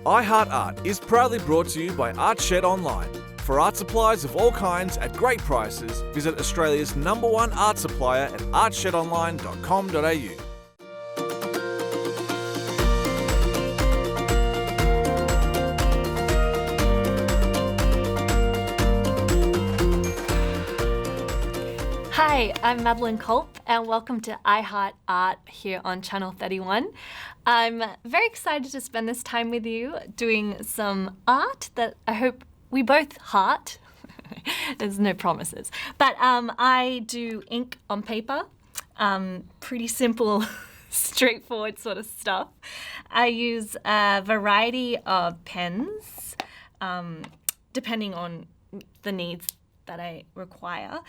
iHeart Art is proudly brought to you by ArtShed Online. For art supplies of all kinds at great prices, visit Australia's #1 art supplier at artshedonline.com.au. Hi, I'm Madeleine Culp and welcome to iHeart Art here on Channel 31. I'm very excited to spend this time with you doing some art that I hope we both heart. There's no promises. But I do ink on paper, pretty simple, straightforward sort of stuff. I use a variety of pens, depending on the needs that I require.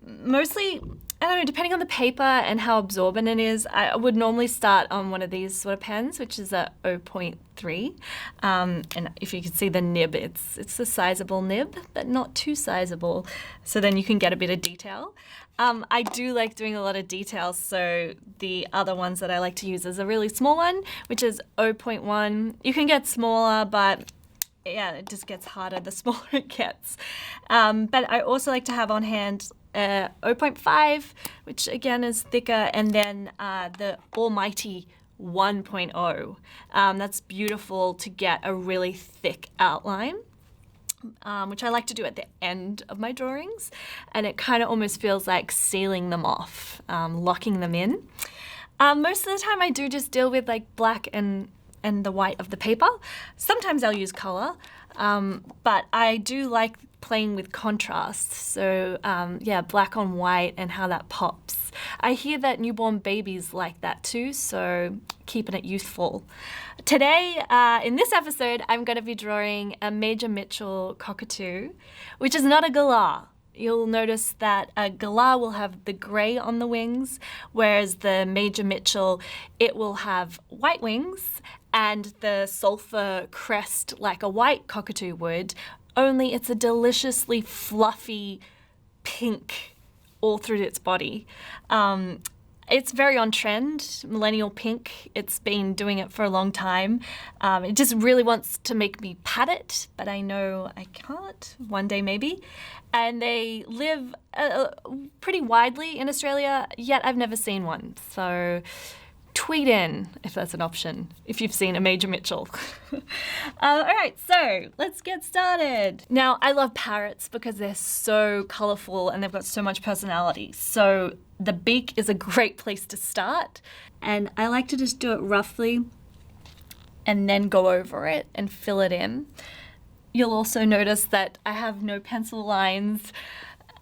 Mostly, I don't know, depending on the paper and how absorbent it is, I would normally start on one of these sort of pens, which is a 0.3. And if you can see the nib, it's a sizable nib, but not too sizable. So then you can get a bit of detail. I do like doing a lot of details, so the other ones that I like to use is a really small one, which is 0.1. You can get smaller, but yeah, it just gets harder the smaller it gets. But I also like to have on hand 0.5, which again is thicker, and then the almighty 1.0. That's beautiful to get a really thick outline, which I like to do at the end of my drawings, and it kind of almost feels like sealing them off, locking them in. Most of the time I do just deal with like black and the white of the paper. Sometimes I'll use color, but I do like playing with contrast. So yeah, black on white and how that pops. I hear that newborn babies like that too, so keeping it youthful. Today, in this episode, I'm going to be drawing a Major Mitchell Cockatoo, which is not a galah. You'll notice that a galah will have the grey on the wings, whereas the Major Mitchell, it will have white wings and the sulphur crest like a white cockatoo would, only it's a deliciously fluffy pink all through its body. It's very on trend, millennial pink. It's been doing it for a long time. It just really wants to make me pat it, but I know I can't, one day maybe. And they live pretty widely in Australia, yet I've never seen one. So tweet in if that's an option, if you've seen a Major Mitchell. All right, so let's get started. Now, I love parrots because they're so colorful and they've got so much personality. So the beak is a great place to start. And I like to just do it roughly and then go over it and fill it in. You'll also notice that I have no pencil lines.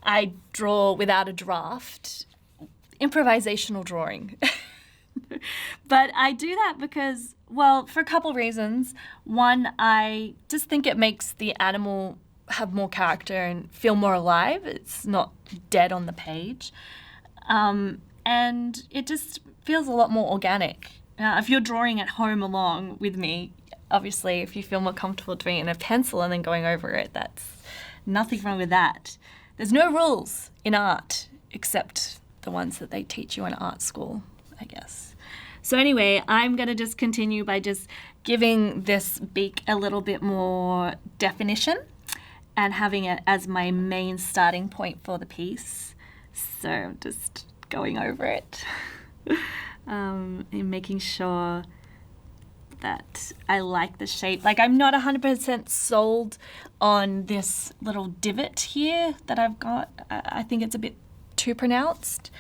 I draw without a draft. Improvisational drawing. But I do that because, well, for a couple reasons. One, I just think it makes the animal have more character and feel more alive. It's not dead on the page. And it just feels a lot more organic. If you're drawing at home along with me, obviously, if you feel more comfortable doing it in a pencil and then going over it, that's nothing wrong with that. There's no rules in art except the ones that they teach you in art school, I guess. So anyway, I'm going to just continue by just giving this beak a little bit more definition and having it as my main starting point for the piece. So just going over it and making sure that I like the shape. Like, I'm not 100% sold on this little divot here that I've got. I think it's a bit too pronounced.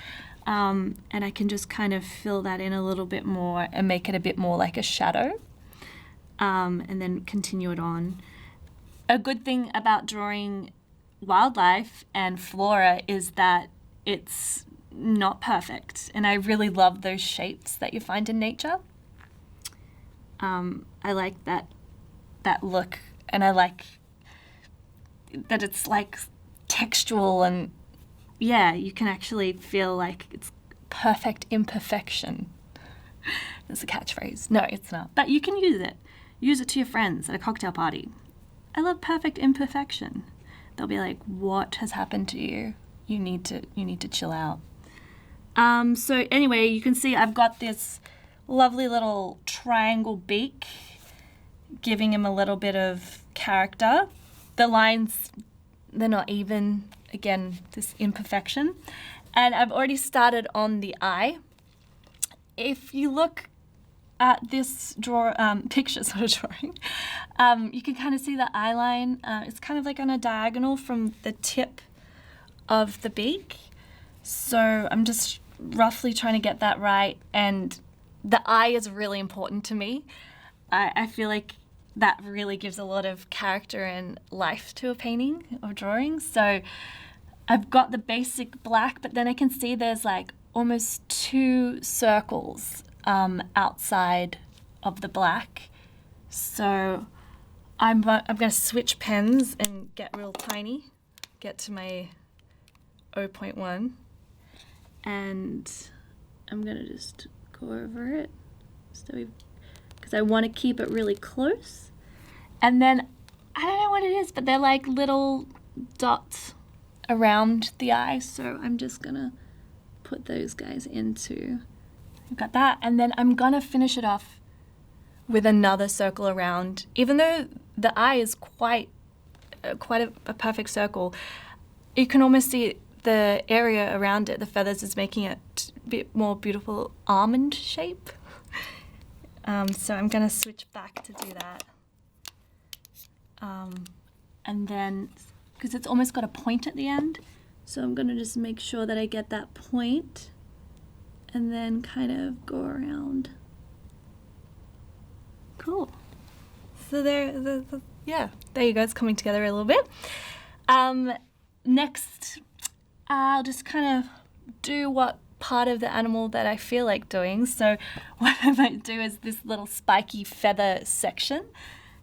And I can just kind of fill that in a little bit more and make it a bit more like a shadow, and then continue it on. A good thing about drawing wildlife and flora is that it's not perfect, and I really love those shapes that you find in nature. I like that look, and I like that it's like textual, and yeah, you can actually feel like it's perfect imperfection. That's a catchphrase. No, it's not. But you can use it. Use it to your friends at a cocktail party. I love perfect imperfection. They'll be like, what has happened to you? You need to chill out. So anyway, you can see I've got this lovely little triangle beak, giving him a little bit of character. The lines, they're not even, again, this imperfection. And I've already started on the eye. If you look at this picture, sort of drawing, you can kind of see the eye line. It's kind of like on a diagonal from the tip of the beak. So I'm just roughly trying to get that right. And the eye is really important to me. I feel like that really gives a lot of character and life to a painting or drawing. So I've got the basic black, but then I can see there's like almost 2 circles outside of the black. So I'm going to switch pens and get real tiny, get to my 0.1, and I'm going to just go over it. So because I want to keep it really close. And then, I don't know what it is, but they're like little dots around the eye. So I'm just going to put those guys into, I've got that. And then I'm going to finish it off with another circle around. Even though the eye is quite a perfect circle, you can almost see the area around it, the feathers, is making it a bit more beautiful almond shape. So I'm going to switch back to do that. And then, because it's almost got a point at the end, so I'm going to just make sure that I get that point and then kind of go around. Cool. So there you go. It's coming together a little bit. Next, I'll just kind of do what part of the animal that I feel like doing. So what I might do is this little spiky feather section.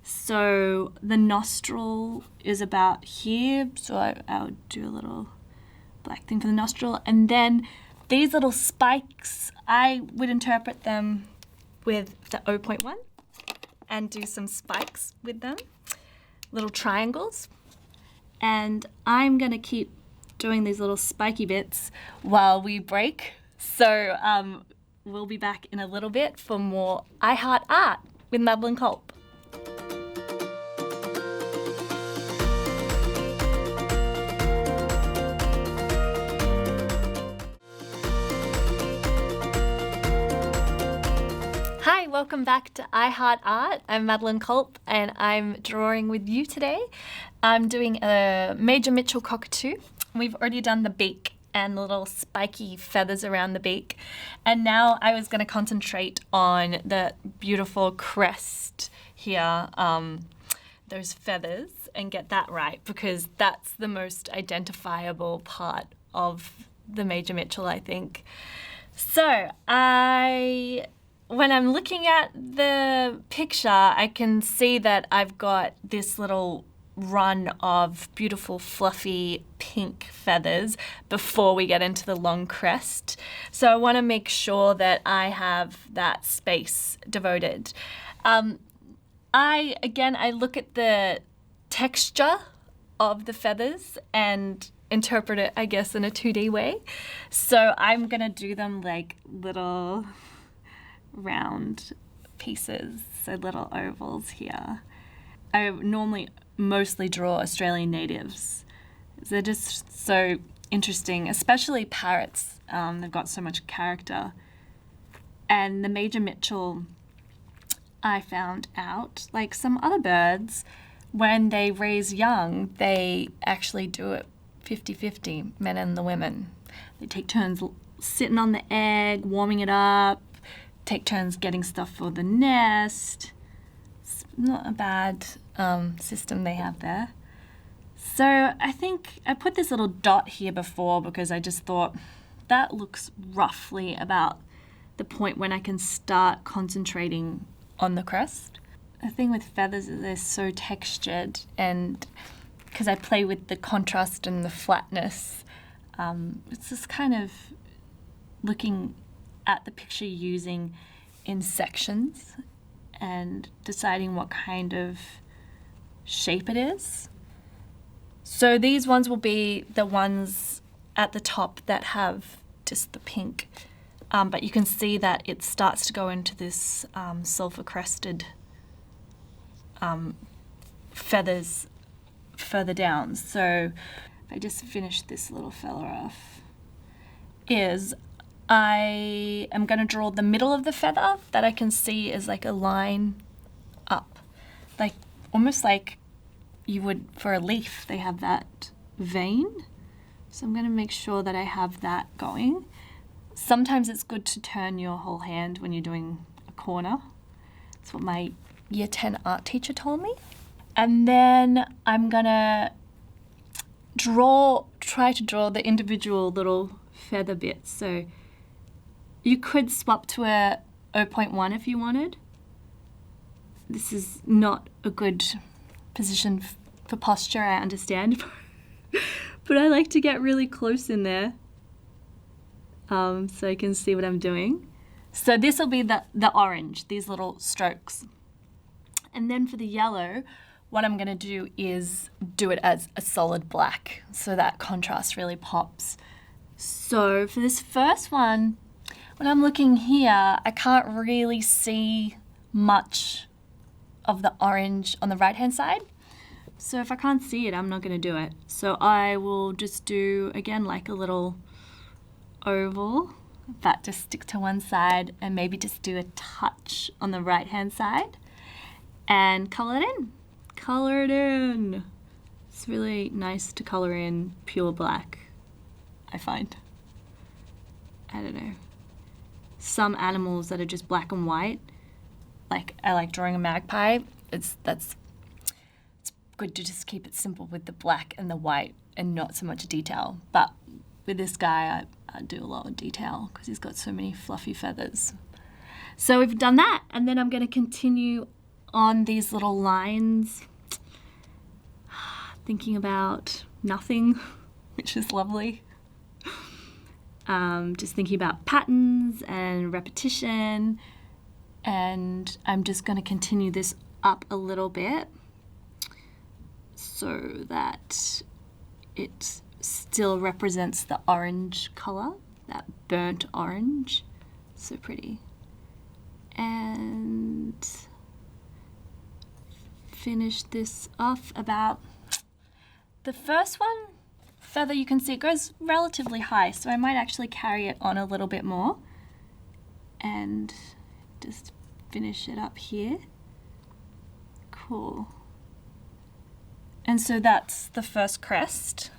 So the nostril is about here. So I would do a little black thing for the nostril. And then these little spikes, I would interpret them with the 0.1 and do some spikes with them, little triangles. And I'm going to keep doing these little spiky bits while we break. So we'll be back in a little bit for more I Heart Art with Madeleine Culp. Hi, welcome back to I Heart Art. I'm Madeleine Culp and I'm drawing with you today. I'm doing a Major Mitchell Cockatoo. We've already done the beak and the little spiky feathers around the beak. And now I was going to concentrate on the beautiful crest here, those feathers, and get that right, because that's the most identifiable part of the Major Mitchell, I think. So when I'm looking at the picture, I can see that I've got this little run of beautiful fluffy pink feathers before we get into the long crest. So I want to make sure that I have that space devoted. I look at the texture of the feathers and interpret it, I guess, in a 2D way. So I'm going to do them like little round pieces, so little ovals here. I normally mostly draw Australian natives. They're just so interesting, especially parrots. They've got so much character. And the Major Mitchell, I found out, like some other birds, when they raise young, they actually do it 50-50, men and the women. They take turns sitting on the egg, warming it up, take turns getting stuff for the nest. It's not a bad system they have there. So I think I put this little dot here before because I just thought that looks roughly about the point when I can start concentrating on the crest. The thing with feathers is they're so textured, and because I play with the contrast and the flatness, it's just kind of looking at the picture using in sections and deciding what kind of shape it is. So these ones will be the ones at the top that have just the pink, but you can see that it starts to go into this sulfur crested feathers further down. So if I just finish this little fella off, I am going to draw the middle of the feather that I can see as like a line up, like almost like you would for a leaf. They have that vein. So I'm going to make sure that I have that going. Sometimes it's good to turn your whole hand when you're doing a corner. That's what my Year 10 art teacher told me. And then I'm going to try to draw the individual little feather bits. So you could swap to a 0.1 if you wanted. This is not a good position for posture, I understand. But I like to get really close in there so I can see what I'm doing. So this will be the orange, these little strokes. And then for the yellow, what I'm going to do is do it as a solid black, so that contrast really pops. So for this first one, when I'm looking here, I can't really see much of the orange on the right-hand side. So if I can't see it, I'm not going to do it. So I will just do, again, like a little oval, that just stick to one side, and maybe just do a touch on the right-hand side and color it in. Color it in. It's really nice to color in pure black, I find. I don't know. Some animals that are just black and white, like I like drawing a magpie, it's good to just keep it simple with the black and the white and not so much detail. But with this guy, I do a lot of detail because he's got so many fluffy feathers. So we've done that, and then I'm going to continue on these little lines, thinking about nothing, which is lovely. Just thinking about patterns and repetition, and I'm just going to continue this up a little bit so that it still represents the orange color, that burnt orange. So pretty. And finish this off about the first one. Feather, you can see it goes relatively high, so I might actually carry it on a little bit more and just finish it up here. Cool. And so that's the first crest,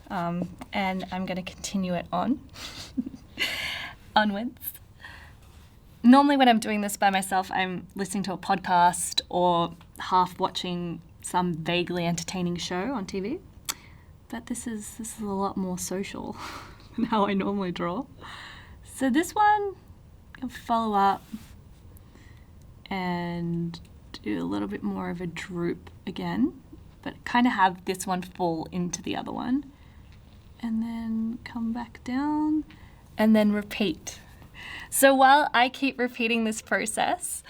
and I'm going to continue it on onwards. Normally when I'm doing this by myself, I'm listening to a podcast or half watching some vaguely entertaining show on TV. But this is a lot more social than how I normally draw. So this one, I'll follow up and do a little bit more of a droop again, but kind of have this one fall into the other one. And then come back down and then repeat. So while I keep repeating this process,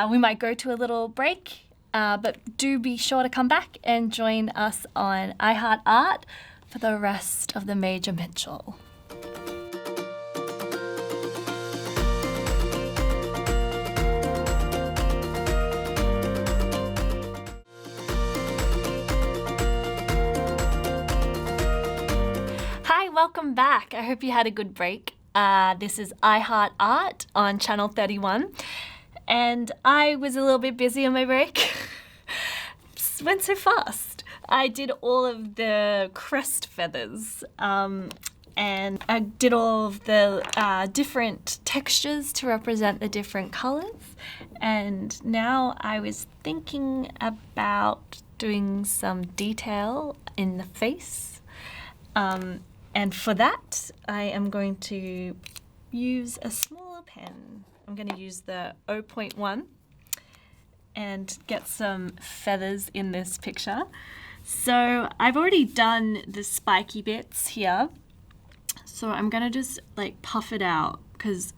we might go to a little break. But do be sure to come back and join us on iHeartArt for the rest of the Major Mitchell. Hi, welcome back. I hope you had a good break. This is iHeartArt on Channel 31. And I was a little bit busy on my break. Went so fast. I did all of the crest feathers, and I did all of the different textures to represent the different colors. And now I was thinking about doing some detail in the face. And for that, I am going to use a smaller pen. I'm going to use the 0.1 and get some feathers in this picture. So I've already done the spiky bits here. So I'm going to just like puff it out because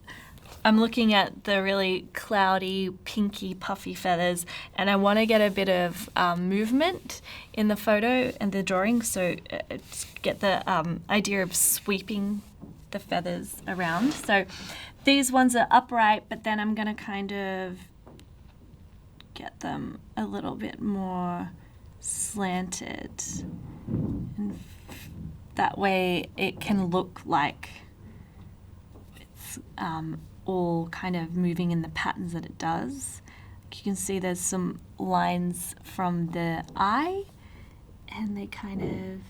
I'm looking at the really cloudy, pinky, puffy feathers, and I want to get a bit of movement in the photo and the drawing, so get the idea of sweeping the feathers around. So these ones are upright, but then I'm going to kind of get them a little bit more slanted. And that way it can look like it's all kind of moving in the patterns that it does. You can see there's some lines from the eye, and they kind of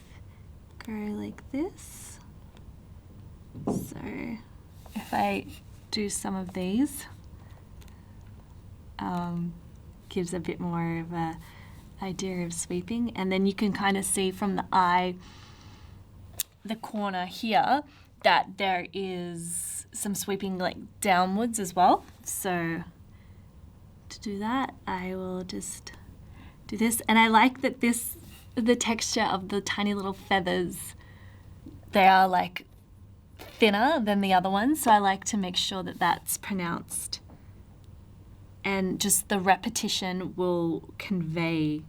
go like this. So if I do some of these, gives a bit more of a idea of sweeping. And then you can kind of see from the eye, the corner here, that there is some sweeping like downwards as well. So to do that, I will just do this. And I like that the texture of the tiny little feathers, they are like thinner than the other ones. So I like to make sure that that's pronounced. And just the repetition will convey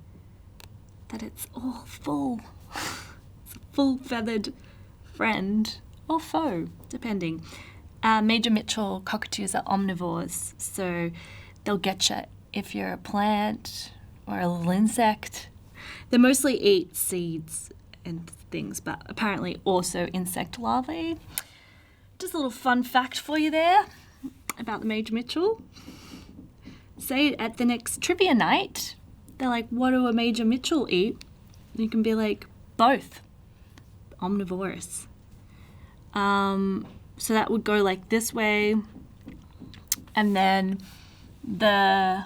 that it's all full. It's a full feathered friend or foe, depending. Major Mitchell Cockatoos are omnivores, so they'll get you if you're a plant or a little insect. They mostly eat seeds and things, but apparently also insect larvae. Just a little fun fact for you there about the Major Mitchell. Say at the next trivia night, they're like, what do a Major Mitchell eat? And you can be like, both. Omnivorous. So that would go like this way. And then the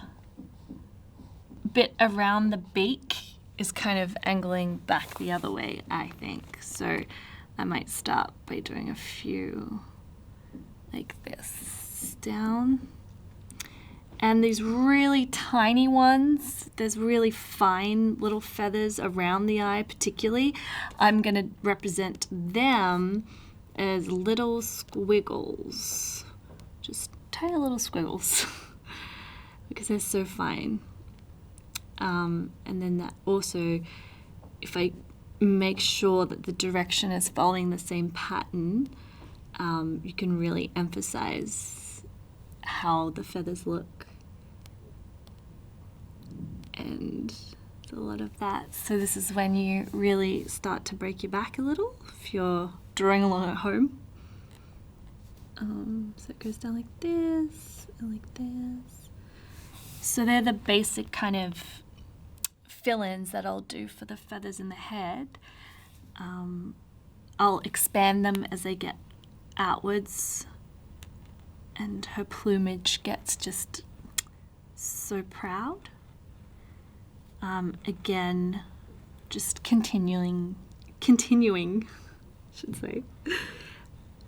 bit around the beak is kind of angling back the other way, I think. So I might start by doing a few like this down. And these really tiny ones, there's really fine little feathers around the eye particularly. I'm going to represent them as little squiggles. Just tiny little squiggles because they're so fine. And then that also, if I make sure that the direction is following the same pattern, you can really emphasize how the feathers look. And a lot of that. So this is when you really start to break your back a little if you're drawing along at home. So it goes down like this and like this. So they're the basic kind of fill-ins that I'll do for the feathers in the head. I'll expand them as they get outwards, and her plumage gets just so proud. Again, just continuing, should say,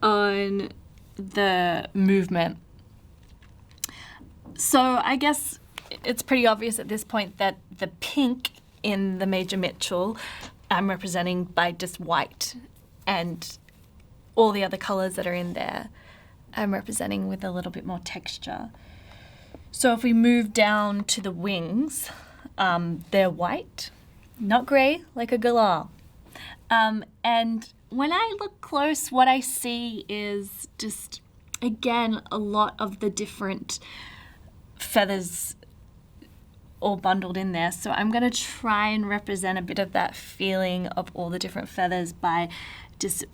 on the movement. So I guess it's pretty obvious at this point that the pink in the Major Mitchell I'm representing by just white, and all the other colours that are in there I'm representing with a little bit more texture. So if we move down to the wings, they're white, not grey like a galah. And when I look close, what I see is just, again, a lot of the different feathers all bundled in there. So I'm going to try and represent a bit of that feeling of all the different feathers by just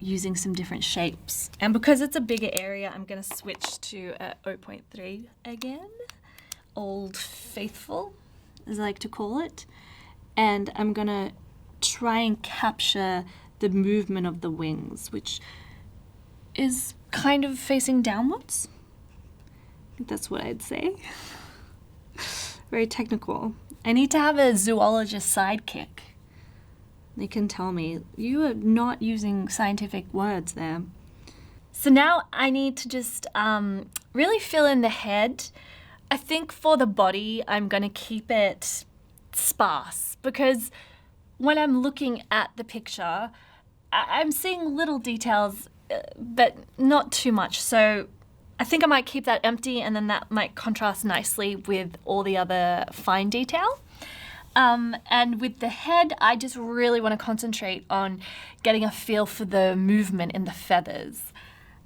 using some different shapes. And because it's a bigger area, I'm going to switch to 0.3 again, Old Faithful, as I like to call it. And I'm going to try and capture the movement of the wings, which is kind of facing downwards. I think that's what I'd say. Very technical. I need to have a zoologist sidekick. They can tell me, you are not using scientific words there. So now I need to just really fill in the head. I think for the body, I'm going to keep it sparse, because when I'm looking at the picture, I'm seeing little details, but not too much. So I think I might keep that empty, and then that might contrast nicely with all the other fine detail. And with the head, I just really want to concentrate on getting a feel for the movement in the feathers.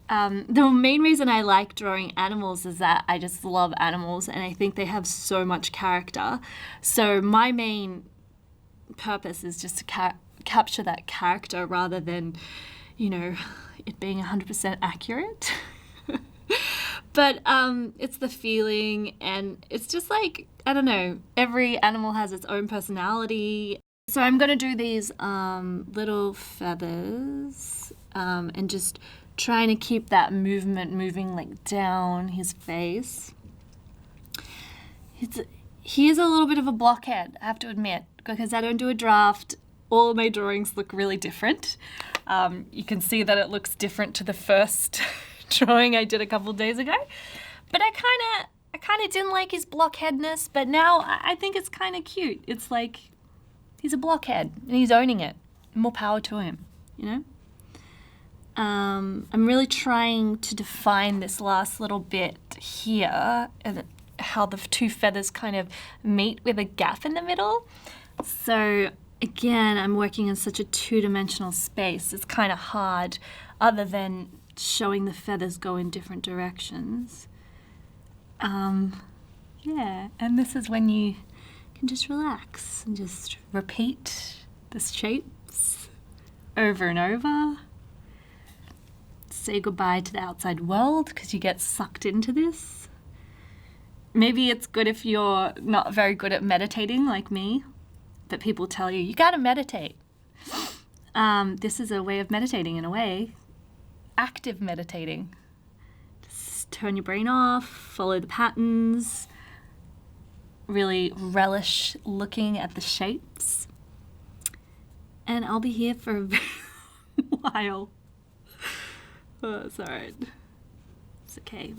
The main reason I like drawing animals is that I just love animals and I think they have so much character. So my main purpose is just to capture that character rather than, it being 100% accurate. But it's the feeling, and it's just like, I don't know, every animal has its own personality. So I'm going to do these little feathers and just trying to keep that movement moving like down his face. He is a little bit of a blockhead, I have to admit, because I don't do a draft. All of my drawings look really different. You can see that it looks different to the first drawing I did a couple of days ago. But I kind of didn't like his blockheadness, but now I think it's kind of cute. It's like he's a blockhead and he's owning it. More power to him, I'm really trying to define this last little bit here and how the two feathers kind of meet with a gap in the middle. So again, I'm working in such a two-dimensional space. It's kind of hard other than showing the feathers go in different directions. Yeah, and this is when you can just relax and just repeat the shapes over and over. Say goodbye to the outside world because you get sucked into this. Maybe it's good if you're not very good at meditating like me, but people tell you, you gotta meditate. This is a way of meditating in a way. Active meditating. Just turn your brain off, follow the patterns, really relish looking at the shapes. And I'll be here for a very while. Oh, it's alright. It's okay.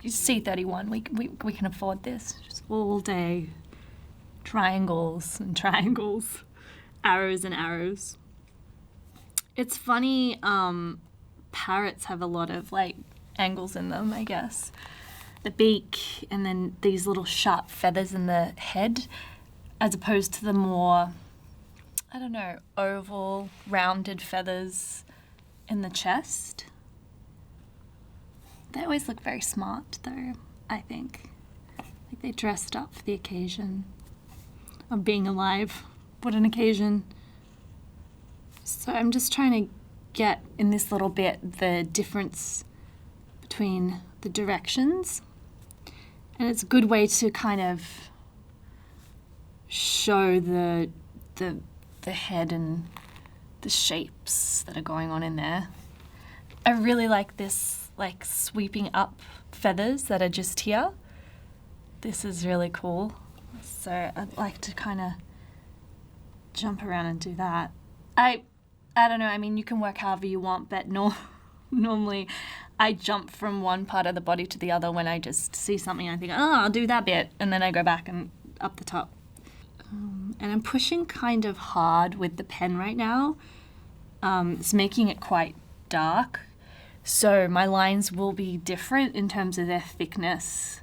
You see 31. We can afford this. Just all day. Triangles and triangles. Arrows and arrows. It's funny, parrots have a lot of angles in them, I guess. The beak and then these little sharp feathers in the head, as opposed to the more, I don't know, oval, rounded feathers in the chest. They always look very smart, though, I think. Like they dressed up for the occasion of being alive. What an occasion. So I'm just trying to get in this little bit the difference between the directions. And it's a good way to kind of show the head and the shapes that are going on in there. I really like this sweeping up feathers that are just here. This is really cool. So I'd like to kind of jump around and do that. I don't know, I mean, you can work however you want, but normally I jump from one part of the body to the other when I just see something and I think, I'll do that bit, and then I go back and up the top. And I'm pushing kind of hard with the pen right now. It's making it quite dark. So my lines will be different in terms of their thickness,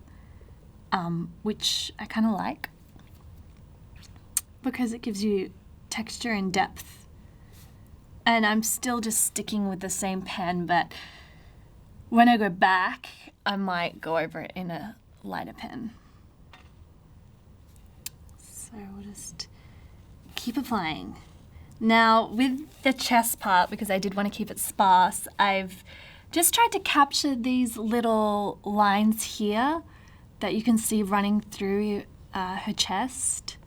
which I kind of like because it gives you texture and depth. And I'm still just sticking with the same pen, but when I go back, I might go over it in a lighter pen. So we'll just keep applying. Now, with the chest part, because I did want to keep it sparse, I've just tried to capture these little lines here that you can see running through her chest.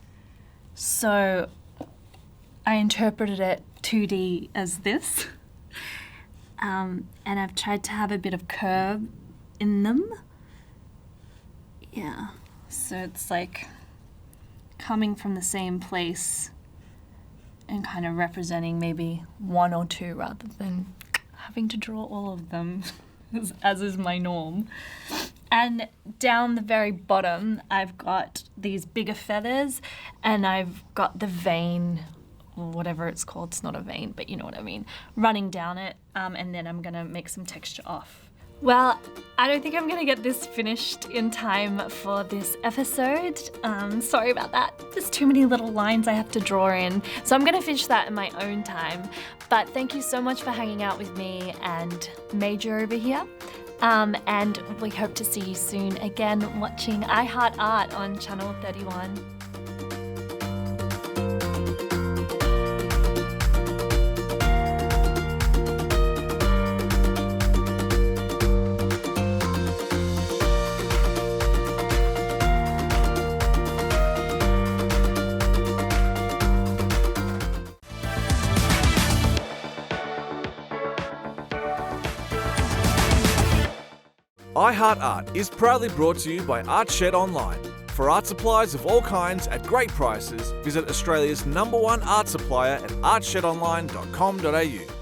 So I interpreted it 2D as this. And I've tried to have a bit of curve in them. Yeah, so it's like coming from the same place and kind of representing maybe one or two rather than having to draw all of them, as is my norm. And down the very bottom, I've got these bigger feathers, and I've got the vein, or whatever it's called, it's not a vein, but you know what I mean, running down it, and then I'm gonna make some texture off Well, I don't think I'm going to get this finished in time for this episode. Sorry about that. There's too many little lines I have to draw in. So I'm going to finish that in my own time. But thank you so much for hanging out with me and Major over here. And we hope to see you soon again watching I Heart Art on Channel 31. I Heart Art is proudly brought to you by ArtShed Online. For art supplies of all kinds at great prices, visit Australia's #1 art supplier at artshedonline.com.au.